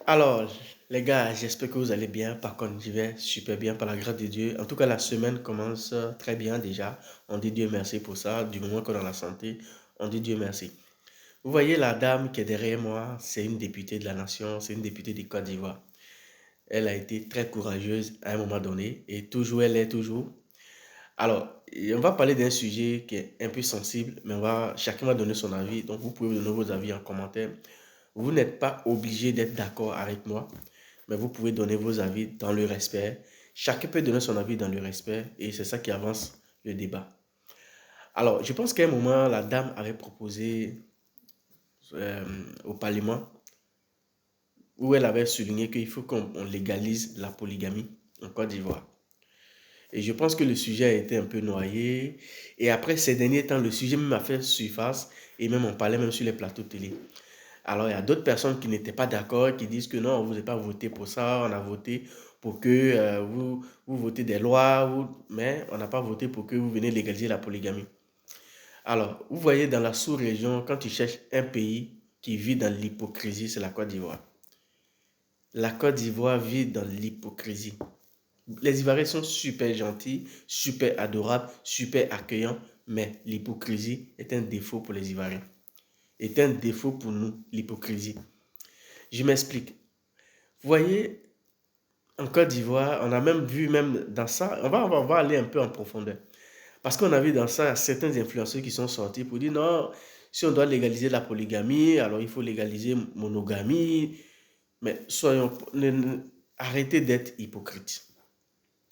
Alors, les gars, j'espère que vous allez bien. Par contre, je vais super bien par la grâce de Dieu. En tout cas, la semaine commence très bien déjà. On dit Dieu merci pour ça. Du moment qu'on a la santé, on dit Dieu merci. Vous voyez la dame qui est derrière moi, c'est une députée de la nation, c'est une députée de Côte d'Ivoire. Elle a été très courageuse à un moment donné et toujours, elle est toujours. Alors, on va parler d'un sujet qui est un peu sensible, mais chacun va donner son avis. Donc, vous pouvez donner vos avis en commentaire. Vous n'êtes pas obligé d'être d'accord avec moi, mais vous pouvez donner vos avis dans le respect. Chacun peut donner son avis dans le respect et c'est ça qui avance le débat. Alors, je pense qu'à un moment, la dame avait proposé au Parlement où elle avait souligné qu'il faut qu'on légalise la polygamie en Côte d'Ivoire. Et je pense que le sujet a été un peu noyé. Et après ces derniers temps, le sujet même a fait surface et même on parlait même sur les plateaux de télé. Alors, il y a d'autres personnes qui n'étaient pas d'accord, qui disent que non, vous n'avez pas voté pour ça, on a voté pour que vous votez des lois, mais on n'a pas voté pour que vous venez légaliser la polygamie. Alors, vous voyez, dans la sous-région, quand tu cherches un pays qui vit dans l'hypocrisie, c'est la Côte d'Ivoire. La Côte d'Ivoire vit dans l'hypocrisie. Les Ivoiriens sont super gentils, super adorables, super accueillants, mais l'hypocrisie est un défaut pour les Ivoiriens. Est un défaut pour nous, l'hypocrisie. Je m'explique. Vous voyez, en Côte d'Ivoire, on a même vu, même dans ça, on va aller un peu en profondeur. Parce qu'on a vu dans ça certains influenceurs qui sont sortis pour dire non, si on doit légaliser la polygamie, alors il faut légaliser monogamie. Mais arrêtez d'être hypocrites.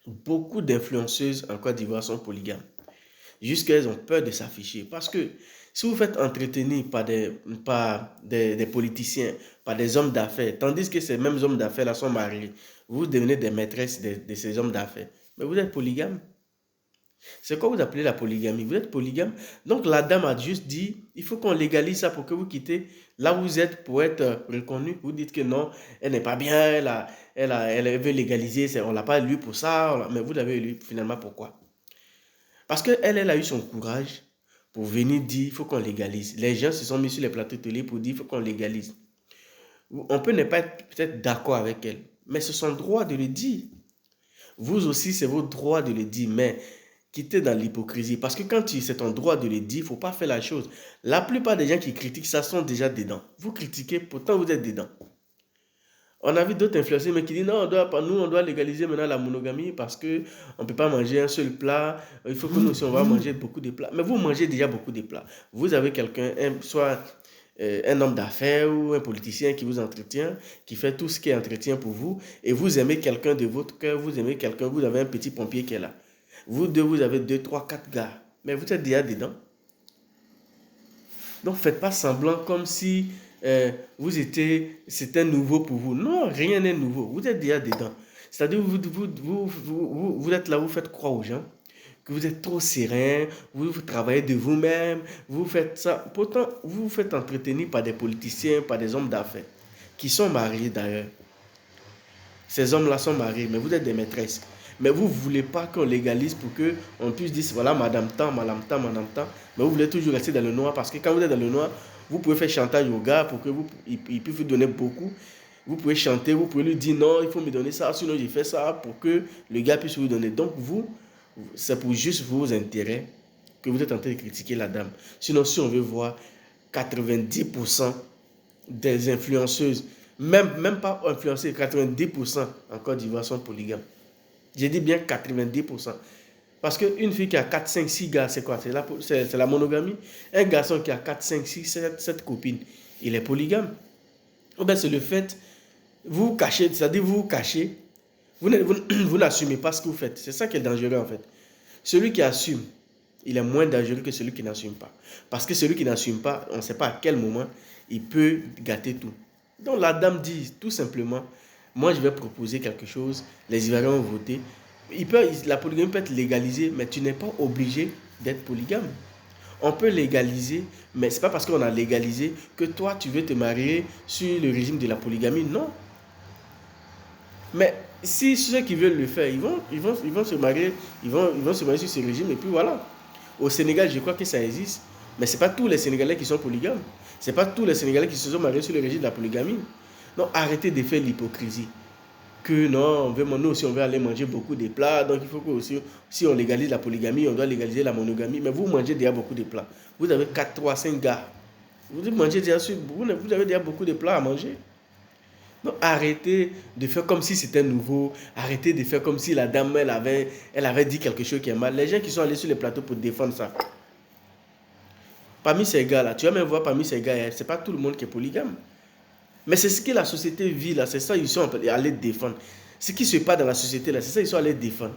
Beaucoup d'influenceuses en Côte d'Ivoire sont polygames. Jusqu'elles ont peur de s'afficher. Parce que si vous faites entretenir par des politiciens, par des hommes d'affaires, tandis que ces mêmes hommes d'affaires-là sont mariés, vous devenez des maîtresses de ces hommes d'affaires. Mais vous êtes polygame. C'est quoi vous appelez la polygamie? Vous êtes polygame. Donc la dame a juste dit, il faut qu'on légalise ça pour que vous quittez là où vous êtes pour être reconnu. Vous dites que non, elle n'est pas bien, elle veut légaliser, on ne l'a pas élu pour ça, mais vous l'avez élu finalement pourquoi? Parce qu'elle, elle a eu son courage pour venir dire, il faut qu'on légalise. Les gens se sont mis sur les plateaux de télé pour dire, il faut qu'on légalise. On peut ne pas être peut-être d'accord avec elle, mais c'est son droit de le dire. Vous aussi, c'est votre droit de le dire, mais quittez dans l'hypocrisie. Parce que quand c'est ton droit de le dire, il ne faut pas faire la chose. La plupart des gens qui critiquent ça sont déjà dedans. Vous critiquez, pourtant vous êtes dedans. On a vu d'autres influenceurs mais qui disent non, on doit légaliser maintenant la monogamie parce qu'on ne peut pas manger un seul plat. Il faut que nous aussi, on va manger beaucoup de plats. Mais vous mangez déjà beaucoup de plats. Vous avez quelqu'un, soit un homme d'affaires ou un politicien qui vous entretient, qui fait tout ce qui est entretien pour vous, et vous aimez quelqu'un de votre cœur, vous aimez quelqu'un, vous avez un petit pompier qui est là. Vous deux, vous avez deux, trois, quatre gars. Mais vous êtes déjà dedans. Donc, faites pas semblant comme si c'était nouveau pour vous. Non, rien n'est nouveau. Vous êtes déjà dedans. C'est-à-dire, vous êtes là, vous faites croire aux gens que vous êtes trop serein, vous travaillez de vous-même, vous faites ça. Pourtant, vous vous faites entretenir par des politiciens, par des hommes d'affaires, qui sont mariés d'ailleurs. Ces hommes-là sont mariés, mais vous êtes des maîtresses. Mais vous ne voulez pas qu'on légalise pour qu'on puisse dire, voilà, madame tant, madame tant, madame tant. Mais vous voulez toujours rester dans le noir parce que quand vous êtes dans le noir, vous pouvez faire chantage au gars pour qu'il puisse vous donner beaucoup. Vous pouvez chanter, vous pouvez lui dire non, il faut me donner ça, sinon j'ai fait ça pour que le gars puisse vous donner. Donc vous, c'est pour juste vos intérêts que vous êtes en train de critiquer la dame. Sinon, si on veut voir 90% des influenceuses, même pas influenceuses, 90% en Côte d'Ivoire sont polygames. J'ai dit bien 90%. Parce qu'une fille qui a 4 5 6 gars, c'est quoi? C'est la monogamie. Un garçon qui a 4 5 6 7 copines, il est polygame. Ou bien c'est le fait, vous vous cachez, c'est-à-dire vous vous cachez, vous n'assumez pas ce que vous faites. C'est ça qui est dangereux en fait. Celui qui assume, il est moins dangereux que celui qui n'assume pas. Parce que celui qui n'assume pas, on ne sait pas à quel moment, il peut gâter tout. Donc la dame dit tout simplement, moi je vais proposer quelque chose, les Ivoiriens vont voter. La polygamie peut être légalisée, mais tu n'es pas obligé d'être polygame. On peut légaliser, mais ce n'est pas parce qu'on a légalisé que toi tu veux te marier sur le régime de la polygamie, non. Mais si ceux qui veulent le faire, ils vont se marier, ils vont se marier sur ce régime et puis voilà. Au Sénégal, je crois que ça existe, mais ce n'est pas tous les Sénégalais qui sont polygames. Ce n'est pas tous les Sénégalais qui se sont mariés sur le régime de la polygamie. Non, arrêtez de faire l'hypocrisie. Que non, nous aussi on veut aller manger beaucoup de plats, donc il faut que aussi, si on légalise la polygamie, on doit légaliser la monogamie. Mais vous mangez déjà beaucoup de plats. Vous avez 4, 3, 5 gars. Vous mangez déjà, vous avez déjà beaucoup de plats à manger. Donc arrêtez de faire comme si c'était nouveau. Arrêtez de faire comme si la dame, elle avait dit quelque chose qui est mal. Les gens qui sont allés sur les plateaux pour défendre ça. Parmi ces gars-là, tu vas même voir parmi ces gars, c'est pas tout le monde qui est polygame. Mais c'est ce que la société vit là, c'est ça ils sont allés défendre. Ce qui se passe dans la société là, c'est ça ils sont allés défendre.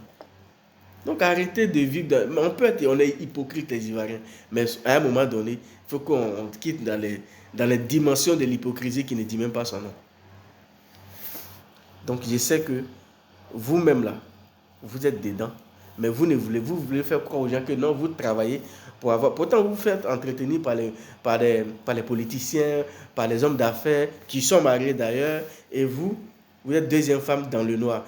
Donc arrêtez de vivre dans... On est hypocrite les Ivoiriens, mais à un moment donné, il faut qu'on quitte dans les dimensions de l'hypocrisie qui ne dit même pas son nom. Donc je sais que vous-même là, vous êtes dedans, mais vous voulez faire croire aux gens que non, vous travaillez pour avoir... Pourtant vous vous faites entretenir par les politiciens, par les hommes d'affaires qui sont mariés d'ailleurs, et vous êtes deuxième femme dans le noir.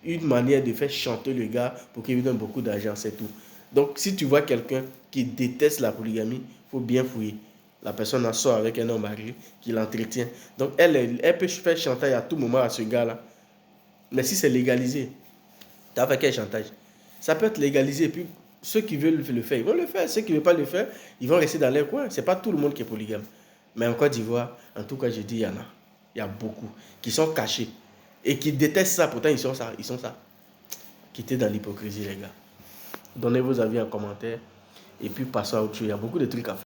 Une manière de faire chanter le gars pour qu'il lui donne beaucoup d'argent, c'est tout. Donc si tu vois quelqu'un qui déteste la polygamie, il faut bien fouiller. La personne en sort avec un homme marié qui l'entretient. Donc elle peut faire chantage à tout moment à ce gars-là. Mais si c'est légalisé, t'as fait quel chantage? Ça peut être légalisé. Et puis, ceux qui veulent le faire, ils vont le faire. Ceux qui ne veulent pas le faire, ils vont rester dans leur coin. Ce n'est pas tout le monde qui est polygame. Mais en Côte d'Ivoire, en tout cas, je dis, il y en a. Il y a beaucoup qui sont cachés et qui détestent ça. Pourtant, ils sont ça. Ils sont ça. Quittez dans l'hypocrisie, les gars. Donnez vos avis en commentaire. Et puis, passons à autre chose. Il y a beaucoup de trucs à faire.